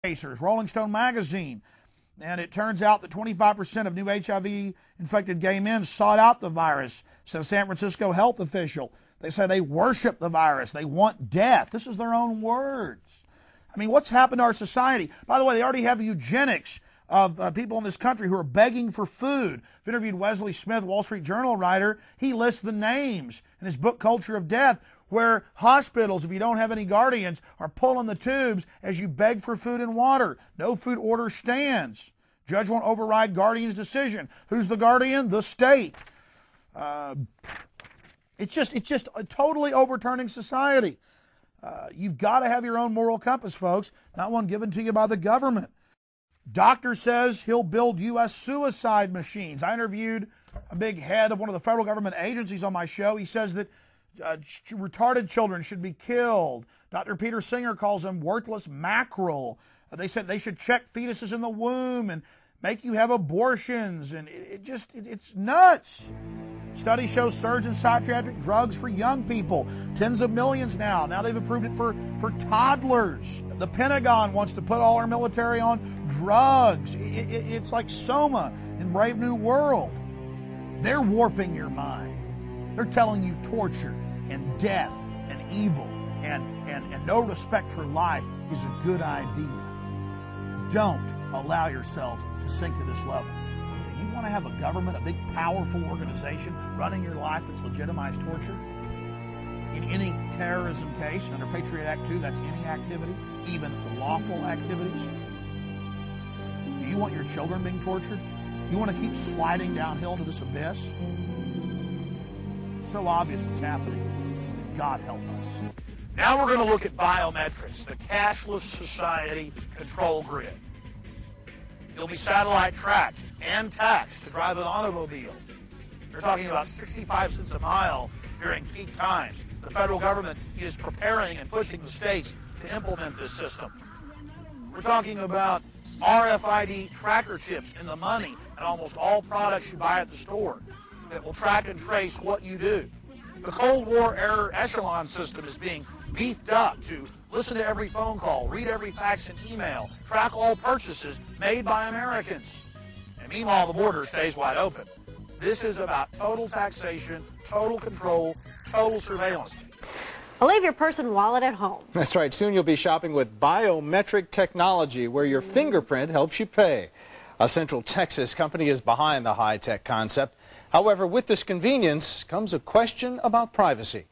Racers, Rolling Stone magazine. And it turns out that 25% of new HIV-infected gay men sought out the virus, says a San Francisco health official. They say they worship the virus. They want death. This is their own words. I mean, what's happened to our society? By the way, they already have eugenics of people in this country who are begging for food. I've interviewed Wesley Smith, Wall Street Journal writer. He lists the names in his book, Culture of Death, where hospitals, if you don't have any guardians, are pulling the tubes as you beg for food and water. No food order stands. Judge won't override guardian's decision. Who's the guardian? The state. It's just a totally overturning society. You've got to have your own moral compass, folks, not one given to you by the government. Doctor says he'll build U.S. suicide machines. I interviewed a big head of one of the federal government agencies on my show. He says that retarded children should be killed. Dr. Peter Singer calls them worthless mackerel. They said they should check fetuses in the womb and make you have abortions. And it's nuts. Study shows surge in psychiatric drugs for young people. Tens of millions now. Now they've approved it for toddlers. The Pentagon wants to put all our military on drugs. It's like Soma in Brave New World. They're warping your mind. They're telling you torture and death and evil and no respect for life is a good idea. Don't allow yourself to sink to this level. Do you want to have a government, a big, powerful organization running your life that's legitimized torture? In any terrorism case, under Patriot Act 2, that's any activity, even lawful activities. Do you want your children being tortured? You want to keep sliding downhill to this abyss? It's so obvious what's happening. God help us. Now we're going to look at biometrics, the cashless society control grid. You'll be satellite tracked and taxed to drive an automobile. They're talking about 65 cents a mile during peak times. The federal government is preparing and pushing the states to implement this system. We're talking about RFID tracker chips in the money and almost all products you buy at the store that will track and trace what you do. The Cold War era echelon system is being beefed up to listen to every phone call, read every fax and email, track all purchases made by Americans. And meanwhile, the border stays wide open. This is about total taxation, total control, total surveillance. Leave your purse and wallet at home. That's right. Soon you'll be shopping with biometric technology where your fingerprint helps you pay. A Central Texas company is behind the high-tech concept. However, with this convenience comes a question about privacy.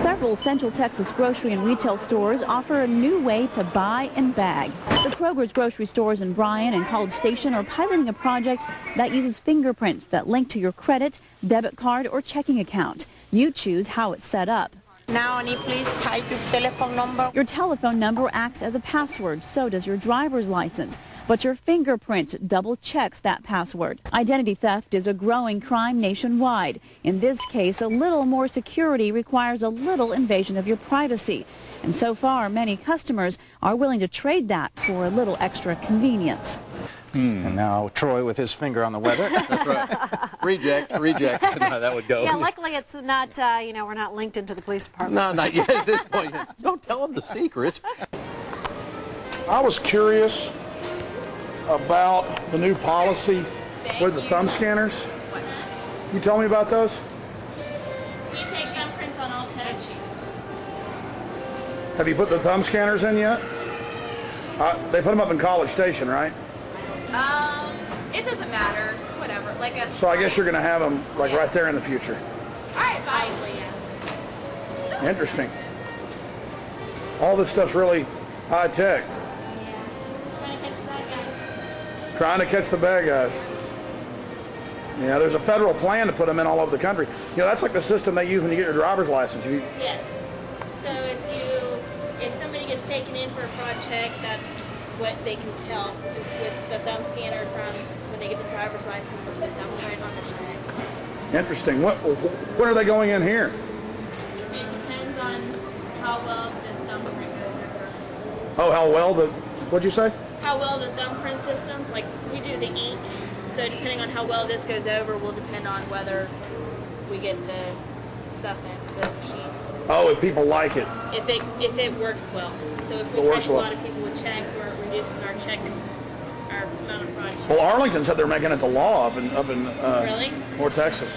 Several Central Texas grocery and retail stores offer a new way to buy and bag. The Kroger's grocery stores in Bryan and College Station are piloting a project that uses fingerprints that link to your credit, debit card, or checking account. You choose how it's set up. Now, Annie, please type your telephone number. Your telephone number acts as a password, so does your driver's license. But your fingerprint double checks that password. Identity theft is a growing crime nationwide. In this case, a little more security requires a little invasion of your privacy. And so far, many customers are willing to trade that for a little extra convenience. And now Troy with his finger on the weather. That's right. Reject. No, that would go. Yeah, luckily it's not, we're not linked into the police department. No, not yet at this point. Don't tell them the secrets. I was curious about the new policy with the thumb scanners. You tell me about those? You take thumbprints on all tests. Have you put the thumb scanners in yet? They put them up in College Station, right? It doesn't matter, just whatever. Like a. So I guess you're going to have them like right there in the future. All right, bye. Yeah. Interesting. All this stuff's really high tech. Yeah. Trying to catch the bad guys. Trying to catch the bad guys. Yeah, there's a federal plan to put them in all over the country. You know, that's like the system they use when you get your driver's license. Yes. So if somebody gets taken in for a fraud check, that's what they can tell is with the thumb scanner from when they get the driver's license and the thumbprint on the check. Interesting. When are they going in here? It depends on how well this thumbprint goes over. Oh, how well what'd you say? How well the thumbprint system, like we do the ink, so depending on how well this goes over will depend on whether we get the stuff in the machines. Oh, if people like it. If it works well. So if we catch a lot of people with checks, or it reduces our amount of fraud checks. Well, Arlington said they're making it the law up in Really? North Texas.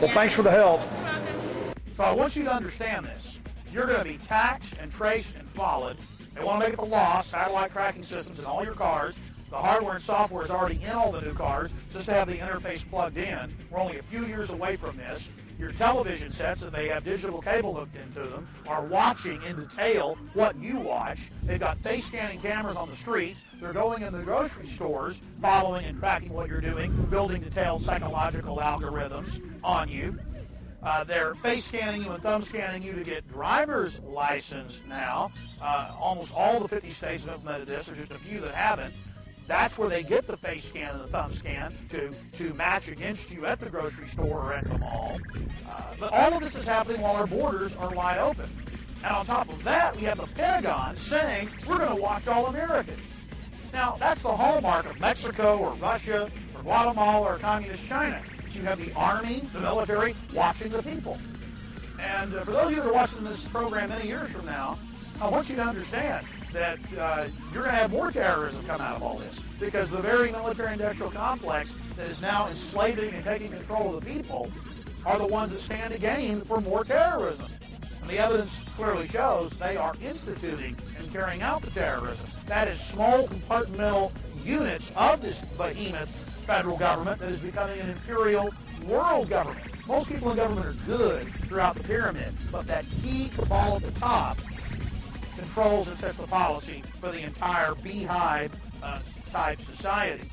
Well, thanks for the help. You're welcome. So I want you to understand this. You're going to be taxed and traced and followed. They want to make it the law, satellite tracking systems in all your cars. The hardware and software is already in all the new cars, just to have the interface plugged in. We're only a few years away from this. Your television sets, that they have digital cable hooked into them, are watching in detail what you watch. They've got face scanning cameras on the streets. They're going in the grocery stores, following and tracking what you're doing, building detailed psychological algorithms on you. They're face scanning you and thumb scanning you to get driver's license now. Almost all the 50 states have implemented this. There's just a few that haven't. That's where they get the face scan and the thumb scan to match against you at the grocery store or at the mall. But all of this is happening while our borders are wide open. And on top of that, we have the Pentagon saying we're going to watch all Americans. Now, that's the hallmark of Mexico or Russia or Guatemala or communist China. You have the army, the military, watching the people. And for those of you that are watching this program many years from now, I want you to understand that you're going to have more terrorism come out of all this, because the very military-industrial complex that is now enslaving and taking control of the people are the ones that stand to gain for more terrorism. And the evidence clearly shows they are instituting and carrying out the terrorism. That is small compartmental units of this behemoth federal government that is becoming an imperial world government. Most people in government are good throughout the pyramid, but that key cabal at the top controls and sets the policy for the entire beehive-type society.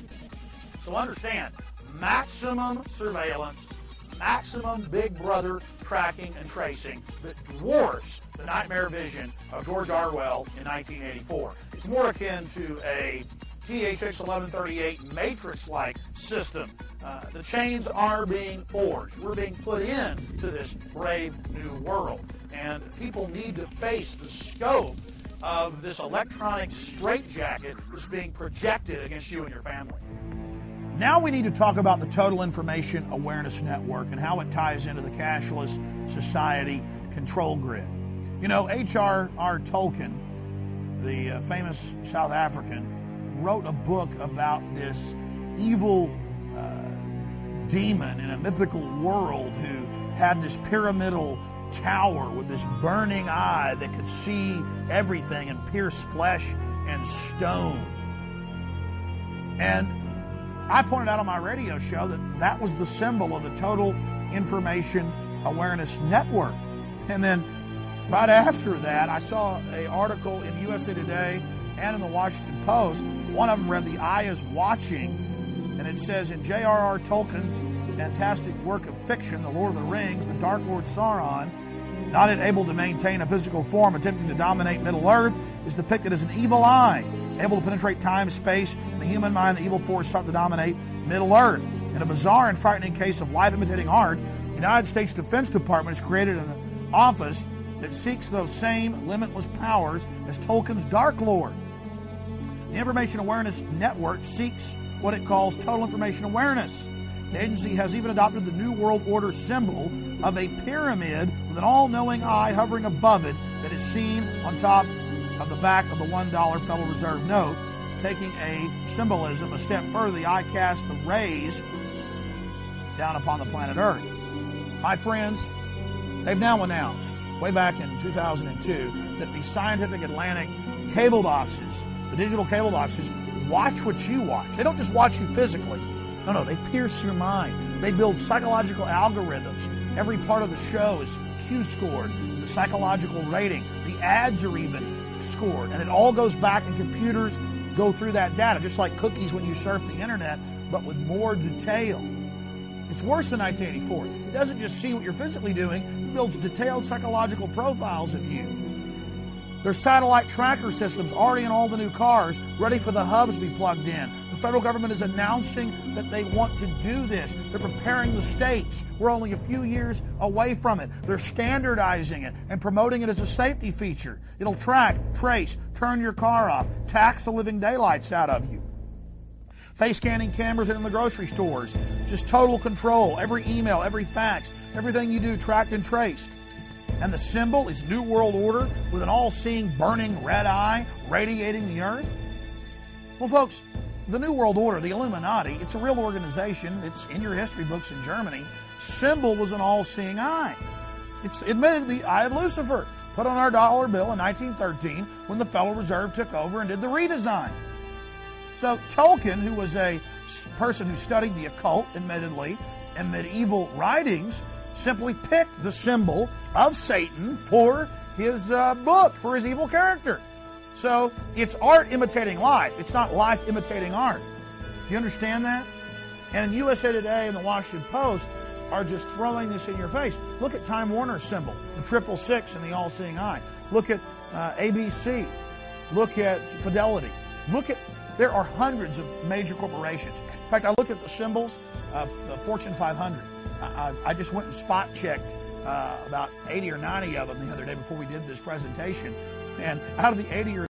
So understand, maximum surveillance, maximum Big Brother tracking and tracing that dwarfs the nightmare vision of George Orwell in 1984. It's more akin to a THX 1138 Matrix-like system. The chains are being forged. We're being put into this brave new world. And people need to face the scope of this electronic straitjacket that's being projected against you and your family. Now we need to talk about the Total Information Awareness Network and how it ties into the cashless society control grid. You know, H.R.R. Tolkien, the famous South African, wrote a book about this evil demon in a mythical world who had this pyramidal tower with this burning eye that could see everything and pierce flesh and stone. And I pointed out on my radio show that that was the symbol of the Total Information Awareness Network. And then right after that, I saw an article in USA Today and in the Washington Post. One of them read, "The Eye is Watching," and it says, in J.R.R. Tolkien's fantastic work of fiction, The Lord of the Rings, the Dark Lord Sauron, not able to maintain a physical form, attempting to dominate Middle-earth, is depicted as an evil eye, able to penetrate time, space, and the human mind. The evil force sought to dominate Middle-earth. In a bizarre and frightening case of life-imitating art, the United States Defense Department has created an office that seeks those same limitless powers as Tolkien's Dark Lord. The Information Awareness Network seeks what it calls total information awareness. The agency has even adopted the New World Order symbol of a pyramid with an all-knowing eye hovering above it that is seen on top of the back of the $1 Federal Reserve note. Taking a symbolism a step further, the eye casts the rays down upon the planet Earth. My friends, they've now announced, way back in 2002, that the Scientific Atlantic cable boxes, the digital cable boxes, watch what you watch. They don't just watch you physically. No, they pierce your mind. They build psychological algorithms. Every part of the show is Q-scored, the psychological rating. The ads are even scored. And it all goes back, and computers go through that data, just like cookies when you surf the internet, but with more detail. It's worse than 1984. It doesn't just see what you're physically doing, it builds detailed psychological profiles of you. There's satellite tracker systems already in all the new cars, ready for the hubs to be plugged in. The federal government is announcing that they want to do this. They're preparing the states. We're only a few years away from it. They're standardizing it and promoting it as a safety feature. It'll track, trace, turn your car off, tax the living daylights out of you. Face scanning cameras in the grocery stores, just total control. Every email, every fax, Everything you do tracked and traced. And the symbol is New World Order with an all-seeing burning red eye radiating the earth. Well, folks, the New World Order, the Illuminati, it's a real organization. It's in your history books in Germany. Symbol was an all-seeing eye. It's admitted the Eye of Lucifer, put on our dollar bill in 1913 when the Federal Reserve took over and did the redesign. So Tolkien, who was a person who studied the occult, admittedly, and medieval writings, simply picked the symbol of Satan for his book, for his evil character. So it's art imitating life. It's not life imitating art. Do you understand that? And USA Today and the Washington Post are just throwing this in your face. Look at Time Warner's symbol, the 666 and the all-seeing eye. Look at ABC. Look at Fidelity. There are hundreds of major corporations. In fact, I look at the symbols of the Fortune 500. I just went and spot checked about 80 or 90 of them the other day before we did this presentation. And out of the 80 or